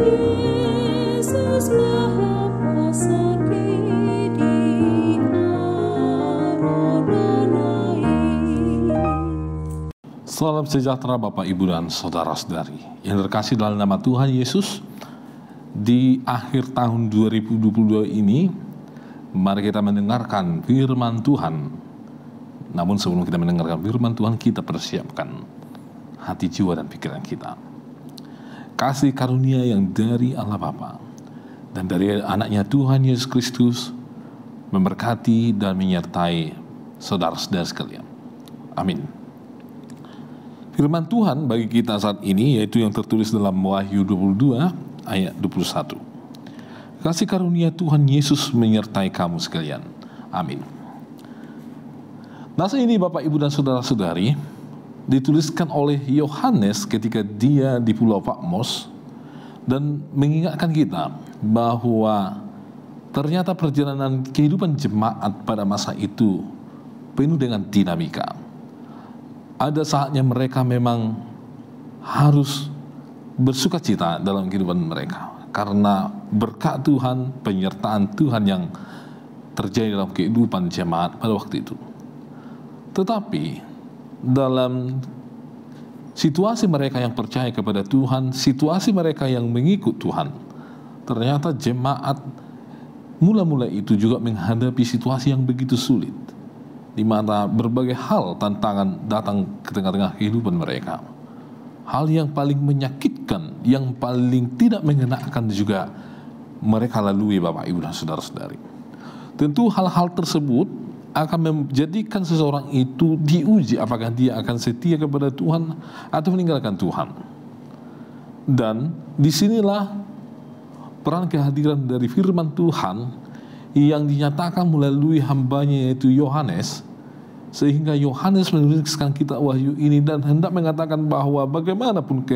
Yesus Maha Kuasa Salam sejahtera Bapak, Ibu, dan Saudara-saudari yang terkasih dalam nama Tuhan Yesus. Di akhir tahun 2022 ini, mari kita mendengarkan firman Tuhan. Namun sebelum kita mendengarkan firman Tuhan, kita persiapkan hati, jiwa, dan pikiran kita. Kasih karunia yang dari Allah Bapa dan dari anaknya Tuhan Yesus Kristus memberkati dan menyertai saudara-saudara sekalian. Amin. Firman Tuhan bagi kita saat ini yaitu yang tertulis dalam Wahyu 22 ayat 21. Kasih karunia Tuhan Yesus menyertai kamu sekalian. Amin. Nasa ini Bapak, Ibu, dan Saudara-saudari dituliskan oleh Yohanes ketika dia di Pulau Patmos dan mengingatkan kita bahwa ternyata perjalanan kehidupan jemaat pada masa itu penuh dengan dinamika. Ada saatnya mereka memang harus bersuka cita dalam kehidupan mereka karena berkat Tuhan, penyertaan Tuhan yang terjadi dalam kehidupan jemaat pada waktu itu. Tetapi dalam situasi mereka yang percaya kepada Tuhan, situasi mereka yang mengikut Tuhan, ternyata jemaat mula-mula itu juga menghadapi situasi yang begitu sulit, di mana berbagai hal tantangan datang ke tengah-tengah kehidupan mereka. Hal yang paling menyakitkan, yang paling tidak mengenakan juga mereka lalui Bapak, Ibu, dan Saudara-saudari. Tentu hal-hal tersebut akan menjadikan seseorang itu diuji apakah dia akan setia kepada Tuhan atau meninggalkan Tuhan. Dan disinilah peran kehadiran dari firman Tuhan yang dinyatakan melalui hambanya yaitu Yohanes, sehingga Yohanes menuliskan kitab Wahyu ini dan hendak mengatakan bahwa bagaimanapun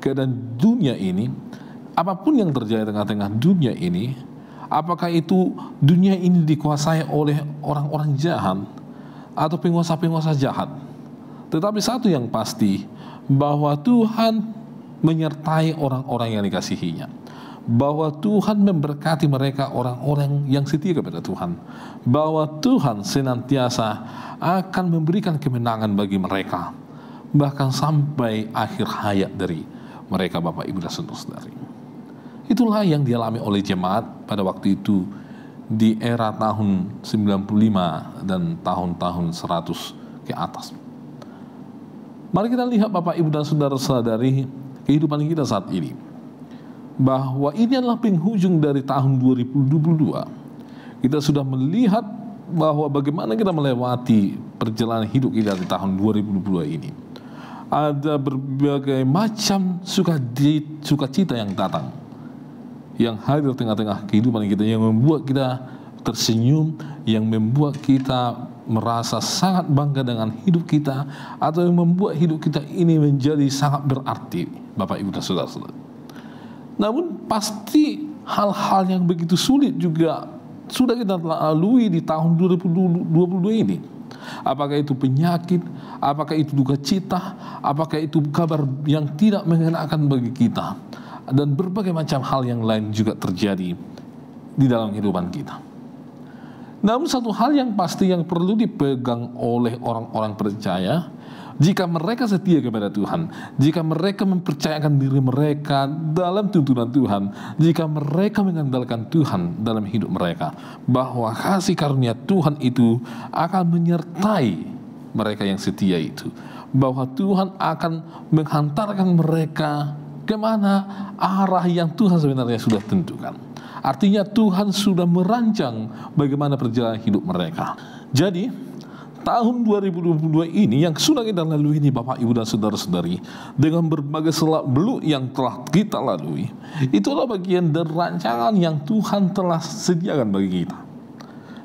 keadaan dunia ini, apapun yang terjadi tengah-tengah dunia ini, apakah itu dunia ini dikuasai oleh orang-orang jahat atau penguasa-penguasa jahat, tetapi satu yang pasti bahwa Tuhan menyertai orang-orang yang dikasihinya, bahwa Tuhan memberkati mereka orang-orang yang setia kepada Tuhan, bahwa Tuhan senantiasa akan memberikan kemenangan bagi mereka bahkan sampai akhir hayat dari mereka Bapak, Ibu, dan Saudara-saudari. Itulah yang dialami oleh jemaat pada waktu itu di era tahun 95 dan tahun-tahun 100 ke atas. Mari kita lihat Bapak, Ibu, dan Saudara-saudari kehidupan kita saat ini, bahwa ini adalah penghujung dari tahun 2022. Kita sudah melihat bahwa bagaimana kita melewati perjalanan hidup kita di tahun 2022 ini. Ada berbagai macam sukacita yang datang, yang hadir tengah-tengah kehidupan kita, yang membuat kita tersenyum, yang membuat kita merasa sangat bangga dengan hidup kita, atau yang membuat hidup kita ini menjadi sangat berarti Bapak, Ibu, dan Saudara-saudara. Namun pasti hal-hal yang begitu sulit juga sudah kita lalui di tahun 2022 ini. Apakah itu penyakit, apakah itu duka cita, apakah itu kabar yang tidak mengenakan bagi kita, dan berbagai macam hal yang lain juga terjadi di dalam kehidupan kita. Namun satu hal yang pasti yang perlu dipegang oleh orang-orang percaya, jika mereka setia kepada Tuhan, jika mereka mempercayakan diri mereka dalam tuntunan Tuhan, jika mereka mengandalkan Tuhan dalam hidup mereka, bahwa kasih karunia Tuhan itu akan menyertai mereka yang setia itu, bahwa Tuhan akan menghantarkan mereka kemana arah yang Tuhan sebenarnya sudah tentukan. Artinya Tuhan sudah merancang bagaimana perjalanan hidup mereka. Jadi tahun 2022 ini yang sudah kita lalui ini Bapak, Ibu, dan Saudara-saudari, dengan berbagai selak beluk yang telah kita lalui, itulah bagian dari rancangan yang Tuhan telah sediakan bagi kita.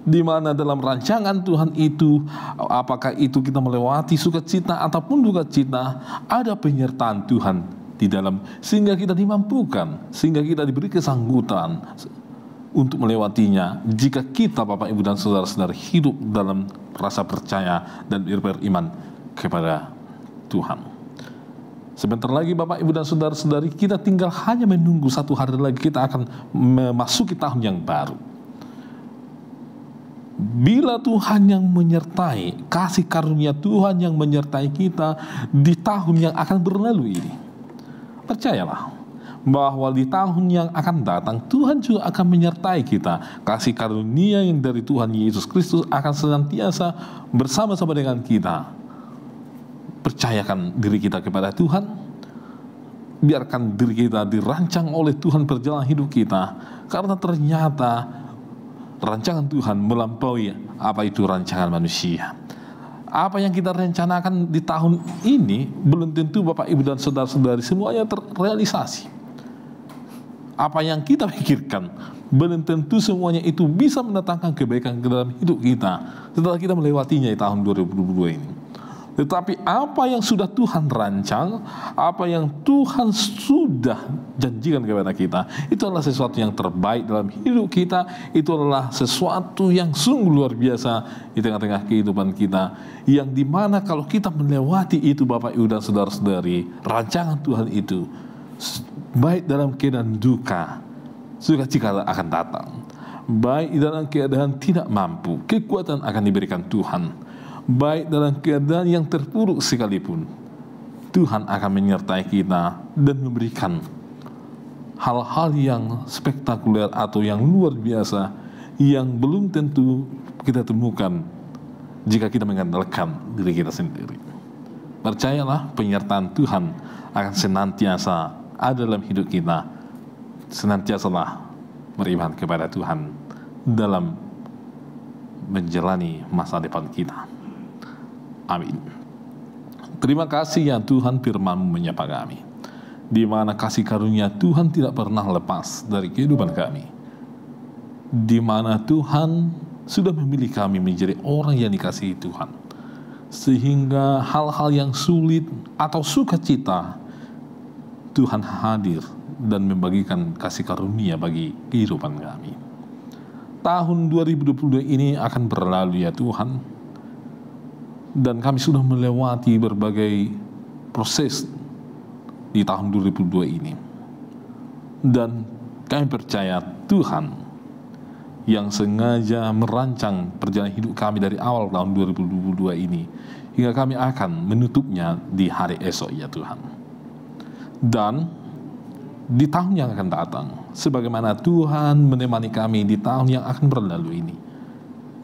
Di mana dalam rancangan Tuhan itu, apakah itu kita melewati sukacita ataupun duka cita, ada penyertaan Tuhan di dalam, sehingga kita dimampukan, sehingga kita diberi kesanggupan untuk melewatinya jika kita Bapak, Ibu, dan Saudara-saudara hidup dalam rasa percaya dan beriman kepada Tuhan. Sebentar lagi Bapak, Ibu, dan saudara-saudari, kita tinggal hanya menunggu 1 hari lagi kita akan memasuki tahun yang baru. Bila Tuhan yang menyertai, kasih karunia Tuhan yang menyertai kita di tahun yang akan berlalu ini, percayalah bahwa di tahun yang akan datang Tuhan juga akan menyertai kita. Kasih karunia yang dari Tuhan Yesus Kristus akan senantiasa bersama-sama dengan kita. Percayakan diri kita kepada Tuhan, biarkan diri kita dirancang oleh Tuhan perjalanan hidup kita, karena ternyata rancangan Tuhan melampaui apa itu rancangan manusia. Apa yang kita rencanakan di tahun ini belum tentu Bapak, Ibu, dan saudara-saudari semuanya terrealisasi. Apa yang kita pikirkan belum tentu semuanya itu bisa mendatangkan kebaikan ke dalam hidup kita setelah kita melewatinya di tahun 2022 ini. Tetapi apa yang sudah Tuhan rancang, apa yang Tuhan sudah janjikan kepada kita, itu adalah sesuatu yang terbaik dalam hidup kita. Itu adalah sesuatu yang sungguh luar biasa di tengah-tengah kehidupan kita, yang dimana kalau kita melewati itu Bapak, Ibu, dan saudara-saudari, rancangan Tuhan itu baik dalam keadaan duka, sukacita akan datang. Baik dalam keadaan tidak mampu, kekuatan akan diberikan Tuhan. Baik dalam keadaan yang terpuruk sekalipun, Tuhan akan menyertai kita dan memberikan hal-hal yang spektakuler atau yang luar biasa yang belum tentu kita temukan jika kita mengandalkan diri kita sendiri. Percayalah, penyertaan Tuhan akan senantiasa ada dalam hidup kita. Senantiasalah beriman kepada Tuhan dalam menjalani masa depan kita. Amin. Terima kasih ya Tuhan, firman-Mu menyapa kami, di mana kasih karunia Tuhan tidak pernah lepas dari kehidupan kami, di mana Tuhan sudah memilih kami menjadi orang yang dikasihi Tuhan, sehingga hal-hal yang sulit atau sukacita Tuhan hadir dan membagikan kasih karunia bagi kehidupan kami. Tahun 2022 ini akan berlalu ya Tuhan, dan kami sudah melewati berbagai proses di tahun 2022 ini. Dan kami percaya Tuhan yang sengaja merancang perjalanan hidup kami dari awal tahun 2022 ini, hingga kami akan menutupnya di hari esok ya Tuhan. Dan di tahun yang akan datang, sebagaimana Tuhan menemani kami di tahun yang akan berlalu ini,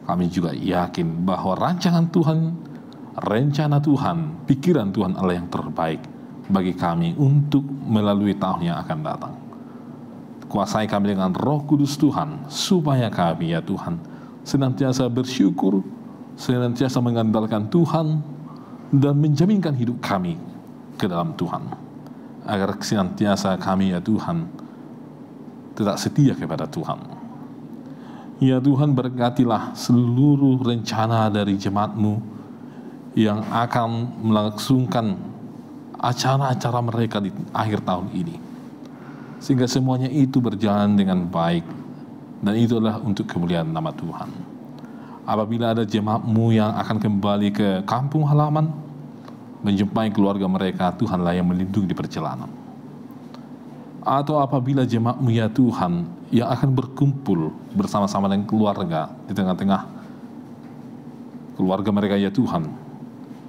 kami juga yakin bahwa rancangan Tuhan, rencana Tuhan, pikiran Tuhan adalah yang terbaik bagi kami untuk melalui tahun yang akan datang. Kuasai kami dengan Roh Kudus Tuhan, supaya kami ya Tuhan senantiasa bersyukur, senantiasa mengandalkan Tuhan, dan menjaminkan hidup kami ke dalam Tuhan, agar senantiasa kami ya Tuhan tetap setia kepada Tuhan. Ya Tuhan, berkatilah seluruh rencana dari jemaat-Mu yang akan melangsungkan acara-acara mereka di akhir tahun ini, sehingga semuanya itu berjalan dengan baik, dan itu adalah untuk kemuliaan nama Tuhan. Apabila ada jemaat-Mu yang akan kembali ke kampung halaman, menjumpai keluarga mereka, Tuhanlah yang melindungi di perjalanan. Atau apabila jemaat-Mu ya Tuhan yang akan berkumpul bersama-sama dengan keluarga di tengah-tengah keluarga mereka ya Tuhan,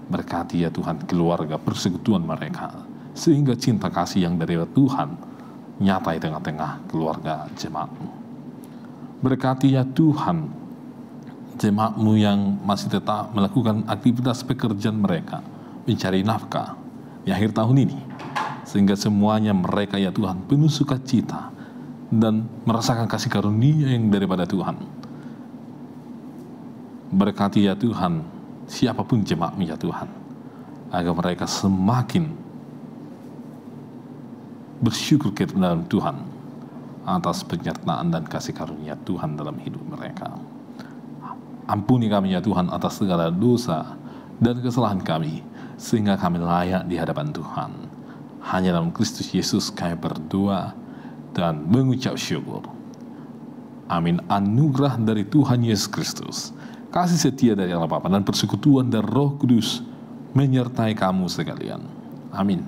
berkati ya Tuhan keluarga, persekutuan mereka, sehingga cinta kasih yang dari Tuhan nyata di tengah-tengah keluarga jemaat-Mu. Berkati ya Tuhan jemaat-Mu yang masih tetap melakukan aktivitas pekerjaan mereka, mencari nafkah di akhir tahun ini, sehingga semuanya mereka ya Tuhan penuh sukacita dan merasakan kasih karunia yang daripada Tuhan. Berkati ya Tuhan siapapun jemaat-Mu ya Tuhan, agar mereka semakin bersyukur ke dalam Tuhan atas penyertaan dan kasih karunia Tuhan dalam hidup mereka. Ampuni kami ya Tuhan atas segala dosa dan kesalahan kami, sehingga kami layak di hadapan Tuhan. Hanya dalam Kristus Yesus kami berdoa dan mengucap syukur. Amin. Anugerah dari Tuhan Yesus Kristus, kasih setia dari Allah Bapa, dan persekutuan dari Roh Kudus menyertai kamu sekalian. Amin.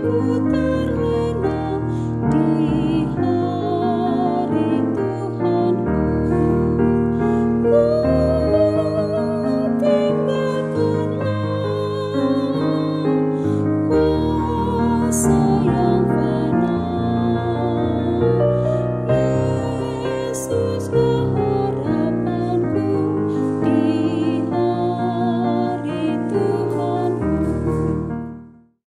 ku